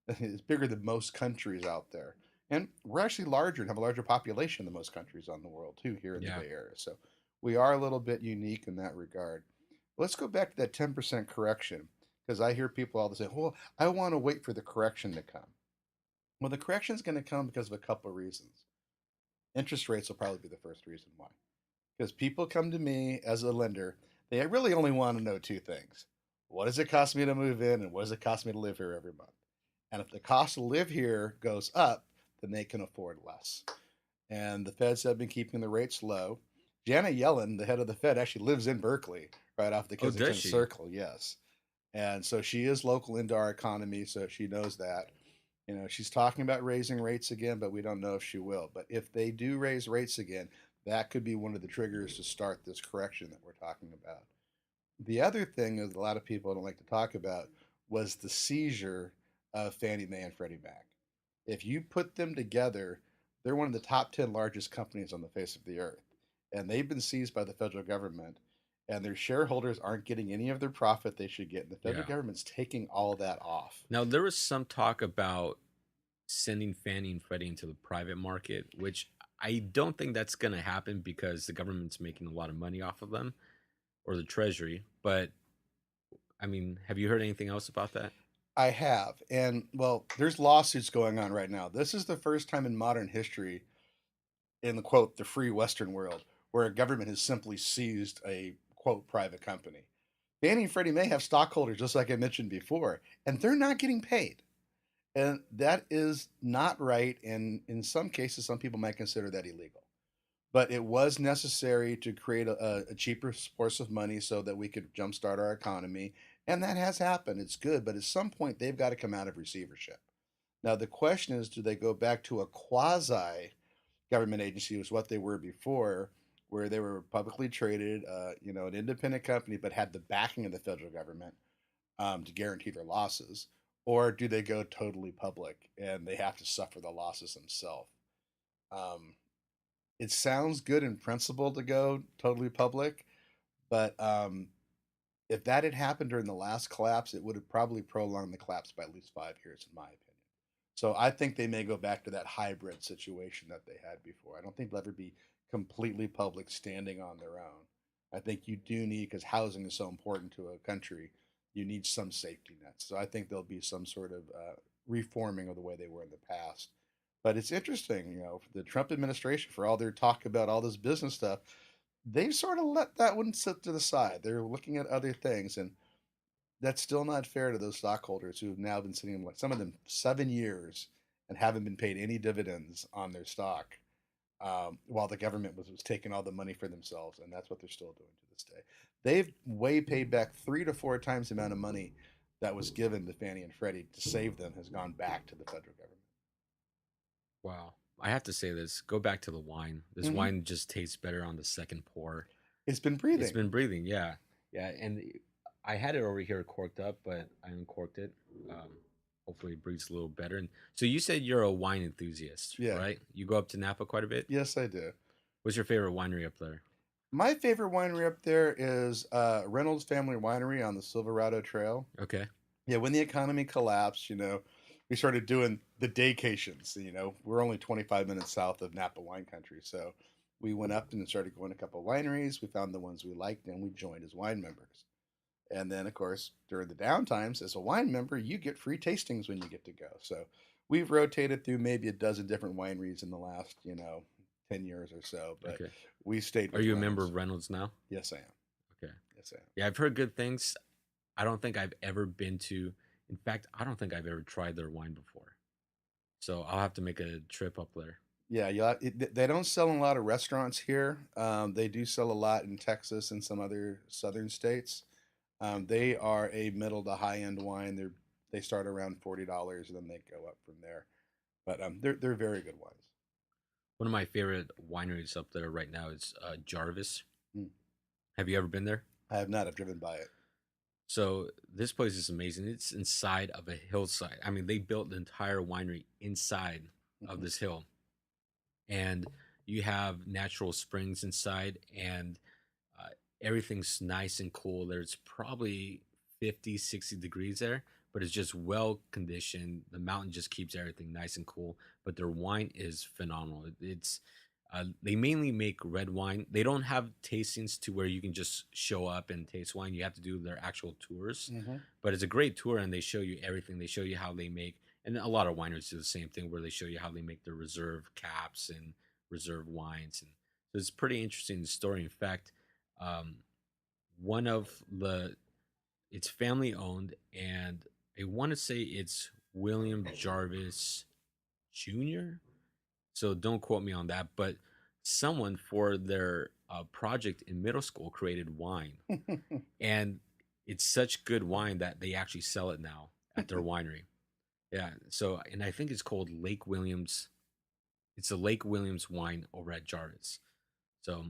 It's bigger than most countries out there. And we're actually larger and have a larger population than most countries on the world, too, here in the Yeah. Bay Area. So we are a little bit unique in that regard. Let's go back to that 10% correction because I hear people all the time, well, I want to wait for the correction to come. Well, the correction is going to come because of a couple of reasons. Interest rates will probably be the first reason why. Because people come to me as a lender, they really only want to know two things. What does it cost me to move in, and what does it cost me to live here every month? And if the cost to live here goes up, then they can afford less. And the Feds have been keeping the rates low. Janet Yellen, the head of the Fed, actually lives in Berkeley, right off the Oh, does Kensington she? Circle. Yes. And so she is local into our economy, so she knows that. She's talking about raising rates again, but we don't know if she will. But if they do raise rates again, that could be one of the triggers to start this correction that we're talking about. The other thing that a lot of people don't like to talk about was the seizure of Fannie Mae and Freddie Mac. If you put them together, they're one of the top 10 largest companies on the face of the earth. And they've been seized by the federal government, and their shareholders aren't getting any of their profit they should get. And the federal Yeah. government's taking all that off. Now, there was some talk about sending Fannie and Freddie into the private market, which I don't think that's going to happen because the government's making a lot of money off of them or the treasury. But I mean, have you heard anything else about that? I have. And well, there's lawsuits going on right now. This is the first time in modern history, in the quote, the free Western world, where a government has simply seized a quote, private company. Fannie and Freddie Mae have stockholders, just like I mentioned before, and they're not getting paid. And that is not right. And in some cases, some people might consider that illegal. But it was necessary to create a cheaper source of money so that we could jumpstart our economy. And that has happened. It's good. But at some point, they've got to come out of receivership. Now, the question is, do they go back to a quasi government agency, was what they were before, where they were publicly traded, an independent company, but had the backing of the federal government to guarantee their losses? or do they go totally public and they have to suffer the losses themselves? Um, it sounds good in principle to go totally public, but if that had happened during the last collapse, it would have probably prolonged the collapse by at least 5 years, in my opinion. So I think they may go back to that hybrid situation that they had before. I don't think they'll ever be completely public standing on their own. I think you do need, because housing is so important to a country, you need some safety nets. So I think there'll be some sort of reforming of the way they were in the past. But it's interesting, for the Trump administration, for all their talk about all this business stuff, they've sort of let that one sit to the side. They're looking at other things, and that's still not fair to those stockholders who have now been sitting, like some of them, 7 years and haven't been paid any dividends on their stock, while the government was taking all the money for themselves, and that's what they're still doing to this day. They've way paid back 3 to 4 times the amount of money that was given to Fannie and Freddie to save them has gone back to the federal government. Wow. I have to say this. Go back to the wine. This Hmm. wine just tastes better on the second pour. It's been It's breathing. been breathing, yeah. Yeah, and I had it over here corked up, but I uncorked it. Um, Hopefully it breathes a little better. And so you said you're a wine enthusiast, Yeah. right? You go up to Napa quite a bit. Yes, I do. What's your favorite winery up there? My favorite winery up there is Reynolds Family Winery on the Silverado Trail. Okay. Yeah, when the economy collapsed, we started doing the daycations. We're only 25 minutes south of Napa wine country. So we went up and started going to a couple of wineries. We found the ones we liked and we joined as wine members. And then, of course, during the downtimes, as a wine member, you get free tastings when you get to go. So we've rotated through maybe a dozen different wineries in the last, 10 years or so. But Okay. we stayed Are with you a member Reynolds. of Reynolds now? Yes, I am. Okay. Yes, I am. Yeah, I've heard good things. I don't think I've ever been to, in fact, I don't think I've ever tried their wine before. So I'll have to make a trip up there. Yeah, yeah. They don't sell in a lot of restaurants here. They do sell a lot in Texas and some other southern states. They are a middle to high end wine. They start around $40 and then they go up from there. But they're very good wines. One of my favorite wineries up there right now is Jarvis. Mm. Have you ever been there? I have not. I've driven by it. So this place is amazing. It's inside of a hillside. I mean, they built the entire winery inside of Hmm. this hill, and you have natural springs inside, and uh, everything's nice and cool. There's probably 50, 60 degrees there, but it's just well conditioned. The mountain just keeps everything nice and cool, but their wine is phenomenal. It's they mainly make red wine. They don't have tastings to where you can just show up and taste wine. You have to do their actual tours, Hmm. but it's a great tour, and they show you everything. They show you how they make, and a lot of wineries do the same thing where they show you how they make their reserve caps and reserve wines, and so it's pretty interesting story. In fact, um, one of the it's family owned, and I want to say it's William Jarvis Jr. So don't quote me on that, but someone for their project in middle school created wine, and it's such good wine that they actually sell it now at their winery. Yeah. So, and I think it's called Lake Williams. It's a Lake Williams wine over at Jarvis. So,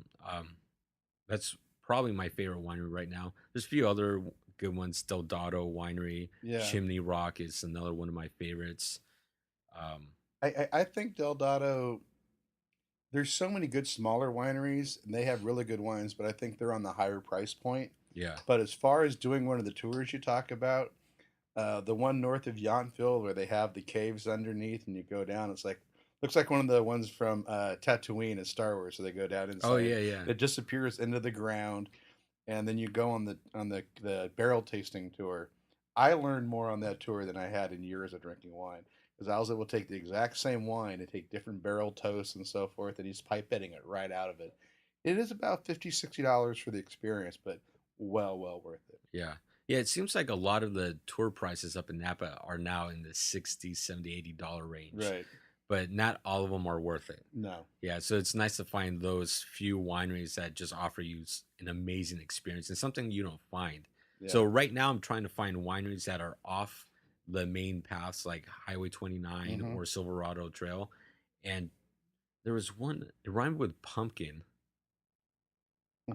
that's probably my favorite winery right now. There's a few other good ones. Deldado Winery, Yeah. Chimney Rock is another one of my favorites. Um, I think Deldado, there's so many good smaller wineries and they have really good wines, but I think they're on the higher price point. yeah. But as far as doing one of the tours you talk about, the one north of Yountville where they have the caves underneath and you go down, it's like looks like one of the ones from Tatooine at Star Wars. So they go down Oh inside, yeah, yeah. it disappears into the ground, and then you go on the barrel tasting tour. I learned more on that tour than I had in years of drinking wine because I was able to take the exact same wine and take different barrel toasts and so forth, and he's pipetting it right out of it. It is about $50, $60 for the experience, but well worth it. Yeah. Yeah, it seems like a lot of the tour prices up in Napa are now in the 60, 70, $80 range, Right. but not all of them are worth it. No. Yeah, so it's nice to find those few wineries that just offer you an amazing experience and something you don't find. Yeah. So right now I'm trying to find wineries that are off the main paths like Highway 29 Hmm. or Silverado Trail. And there was one, it rhymed with pumpkin.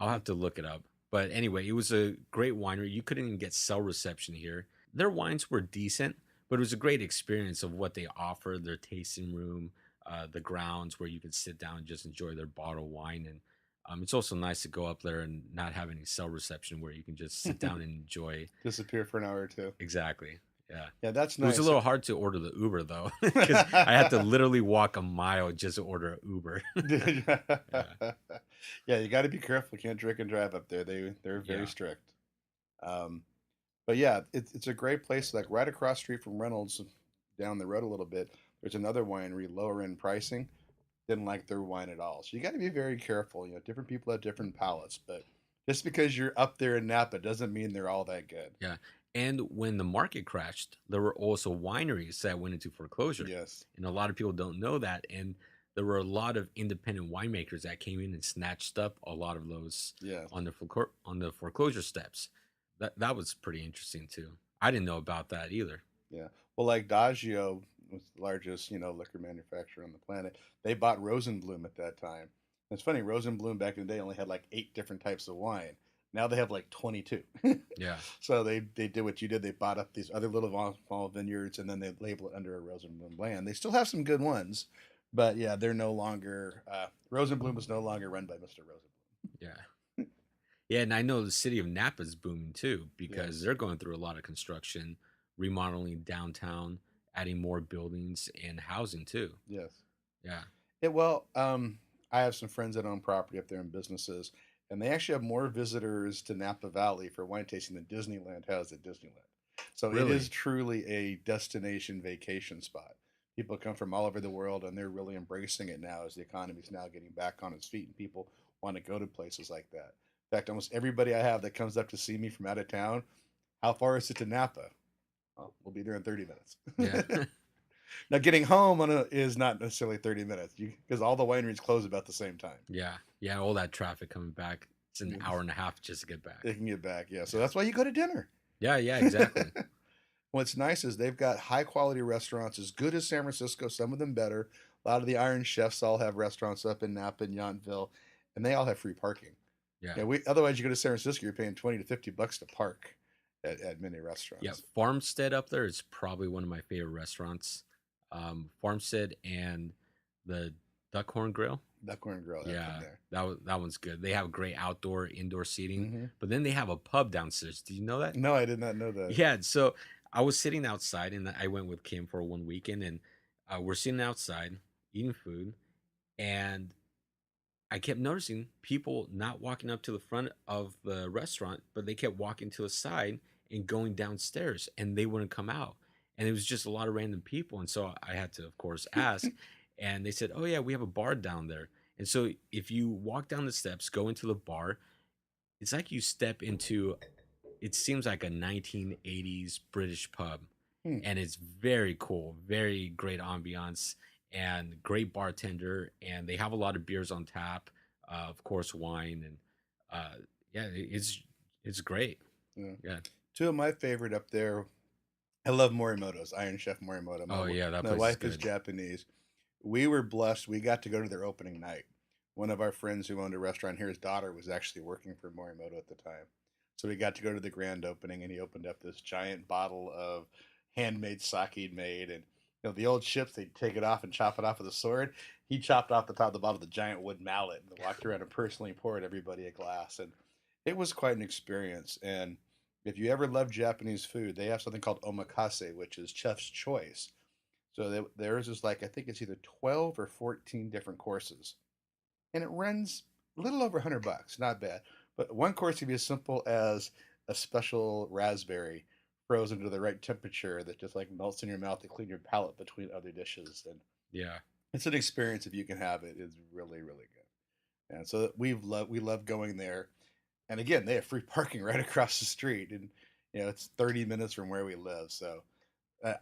I'll have to look it up. But anyway, it was a great winery. You couldn't even get cell reception here. Their wines were decent, But it was a great experience of what they offer, their tasting room, the grounds where you can sit down and just enjoy their bottled wine. And it's also nice to go up there and not have any cell reception where you can just sit down and enjoy. Disappear for an hour or two. Exactly. Yeah. Yeah, that's It was a nice. little hard to order the Uber though, because I had to literally walk a mile just to order an Uber. Yeah. Yeah, you got to be careful. You can't drink and drive up there. They're very Yeah. strict. Um, but yeah, it's a great place. Like right across the street from Reynolds, down the road a little bit, there's another winery, lower end pricing. Didn't like their wine at all. So you got to be very careful. You know, different people have different palates, but just because you're up there in Napa doesn't mean they're all that good. Yeah. And when the market crashed, there were also wineries that went into foreclosure. Yes. And a lot of people don't know that. And there were a lot of independent winemakers that came in and snatched up a lot of those Yeah. on on the foreclosure steps. That was pretty interesting too. I didn't know about that either. Yeah. Well, like Diageo was the largest, liquor manufacturer on the planet. They bought Rosenblum at that time. It's funny, Rosenblum back in the day only had like 8 different types of wine. Now they have like 22. Yeah. So they did what you did. They bought up these other little small vineyards and then they label it under a Rosenblum brand. They still have some good ones, but yeah, they're no longer. Rosenblum is no longer run by Mr. Rosenblum. Yeah. Yeah, and I know the city of Napa is booming too because Yes. they're going through a lot of construction, remodeling downtown, adding more buildings and housing too. Yes. Yeah. I have some friends that own property up there and businesses, and they actually have more visitors to Napa Valley for wine tasting than Disneyland has at Disneyland. So it is Really? truly a destination vacation spot. People come from all over the world, and they're really embracing it now as the economy is now getting back on its feet, and people want to go to places like that. In fact, almost everybody I have that comes up to see me from out of town, how far is it to Napa? Well, we'll be there in 30 minutes. Yeah. Now, getting home is not necessarily 30 minutes because all the wineries close about the same time. Yeah. Yeah. All that traffic coming back. It's an hour and a half just to get back. They can get back, yeah. So Yeah. that's why you go to dinner. Yeah. Yeah. Exactly. What's nice is they've got high quality restaurants as good as San Francisco, some of them better. A lot of the Iron Chefs all have restaurants up in Napa and Yountville, and they all have free parking. Yeah. Yeah, otherwise you go to San Francisco, you're paying 20 to $50 to park at many Yeah. restaurants. Farmstead up there is probably one of my favorite restaurants. Farmstead and the Duckhorn Grill. Duckhorn Grill, Yeah, there. that one's good. They have great outdoor, indoor seating, Hmm. but then they have a pub downstairs. Do you know that? No, I did not know that. Yeah. So I was sitting outside, and I went with Kim for one weekend, and we're sitting outside eating food, and I kept noticing people not walking up to the front of the restaurant, but they kept walking to the side and going downstairs, and they wouldn't come out. And it was just a lot of random people. And so I had to, of course, ask. And they said, "Oh, yeah, we have a bar down there." And so if you walk down the steps, go into the bar, it's like you step into, it seems like a 1980s British pub. Hmm. And it's very cool, very great ambiance and great bartender. And they have a lot of beers on tap, of course, wine. And yeah, it's great. Yeah. Yeah. Two of my favorite up there, I love Morimoto's, Iron Chef Morimoto. Oh, yeah, that My place is wife is good. Japanese. We were blessed. We got to go to their opening night. One of our friends who owned a restaurant here, his daughter was actually working for Morimoto at the time. So we got to go to the grand opening, and he opened up this giant bottle of handmade sake he'd made. And the old ships, they'd take it off and chop it off with a sword. He chopped off the top of the bottle with a giant wood mallet and walked around and personally poured everybody a glass. And it was quite an experience. And if you ever love Japanese food, they have something called omakase, which is chef's choice. So theirs is like, I think it's either 12 or 14 different courses. And it runs a little over $100, not bad. But one course can be as simple as a special raspberry frozen to the right temperature that just like melts in your mouth to clean your palate between other dishes. And Yeah. it's an experience if you can have it. It's really, really good. And so we love going there. And again, they have free parking right across the street, and it's 30 minutes from where we live. So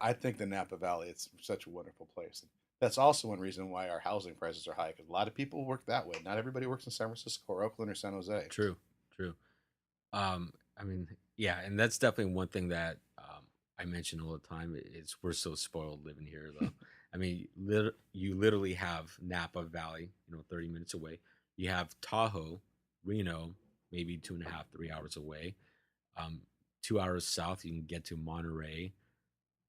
I think the Napa Valley, it's such a wonderful place. That's also one reason why our housing prices are high because a lot of people work that way. Not everybody works in San Francisco or Oakland or San Jose. True. True. I mean, yeah, and that's definitely one thing that I mention all the time. Is we're so spoiled living here, though. I mean, you literally have Napa Valley, 30 minutes away. You have Tahoe, Reno, maybe 2.5, 3 hours away. Um, 2 hours south, you can get to Monterey.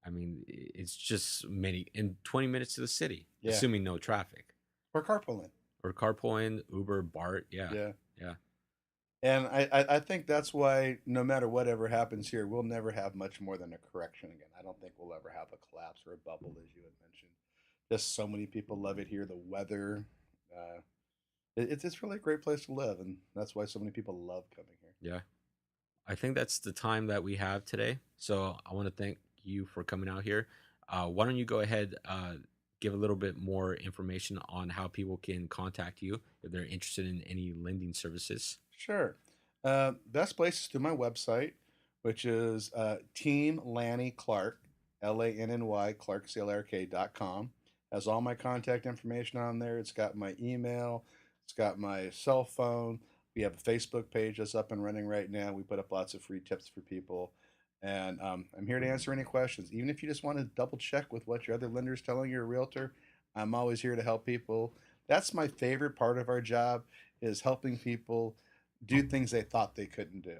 I mean, it's just many in 20 minutes to the city, Yeah. assuming no traffic Or carpooling. or carpooling, Uber, BART. Yeah, Yeah. yeah, And I think that's why no matter whatever happens here, we'll never have much more than a correction again. I don't think we'll ever have a collapse or a bubble, as you had mentioned. Just so many people love it here. The weather, it's really a great place to live, and that's why so many people love coming here. yeah. I think that's the time that we have today. So I want to thank you for coming out here. Why don't you go ahead, give a little bit more information on how people can contact you if they're interested in any lending services? Sure. Best place is through my website, which is Team Lanny Clark, Lanny Clark, CLRK.com. Has all my contact information on there. It's got my email, it's got my cell phone. We have a Facebook page that's up and running right now. We put up lots of free tips for people. And I'm here to answer any questions. Even if you just want to double check with what your other lender is telling your realtor, I'm always here to help people. That's my favorite part of our job is helping people do things they thought they couldn't do.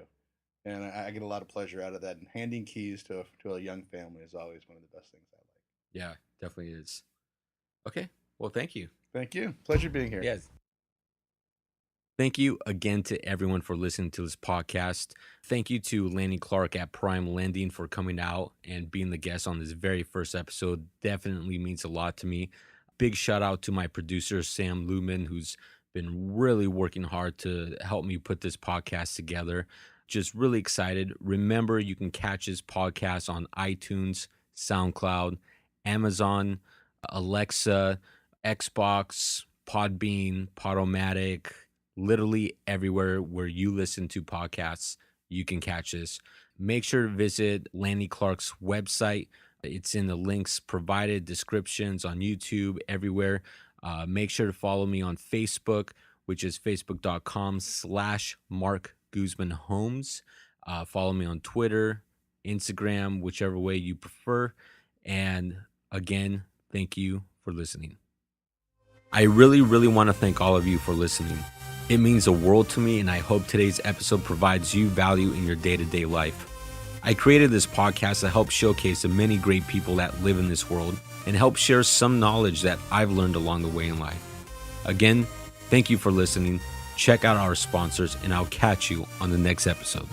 And I get a lot of pleasure out of that. And handing keys to a young family is always one of the best things I like. Yeah, definitely is. Okay. Well, thank you. Thank you. Pleasure being here. Yes. Thank you again to everyone for listening to this podcast. Thank you to Lanny Clark at Prime Lending for coming out and being the guest on this very first episode. Definitely means a lot to me. Big shout out to my producer, Sam Luman, who's been really working hard to help me put this podcast together. Just really excited. Remember, you can catch this podcast on iTunes, SoundCloud, Amazon, Alexa, Xbox, Podbean, Podomatic, literally everywhere where you listen to podcasts, you can catch this. Make sure to visit Lanny Clark's website. It's in the links provided, descriptions on YouTube, everywhere. Make sure to follow me on Facebook, which is facebook.com/Mark Guzman Homes. Follow me on Twitter, Instagram, whichever way you prefer. And again, thank you for listening. I really, really want to thank all of you for listening. It means the world to me, and I hope today's episode provides you value in your day-to-day life. I created this podcast to help showcase the many great people that live in this world and help share some knowledge that I've learned along the way in life. Again, thank you for listening. Check out our sponsors, and I'll catch you on the next episode.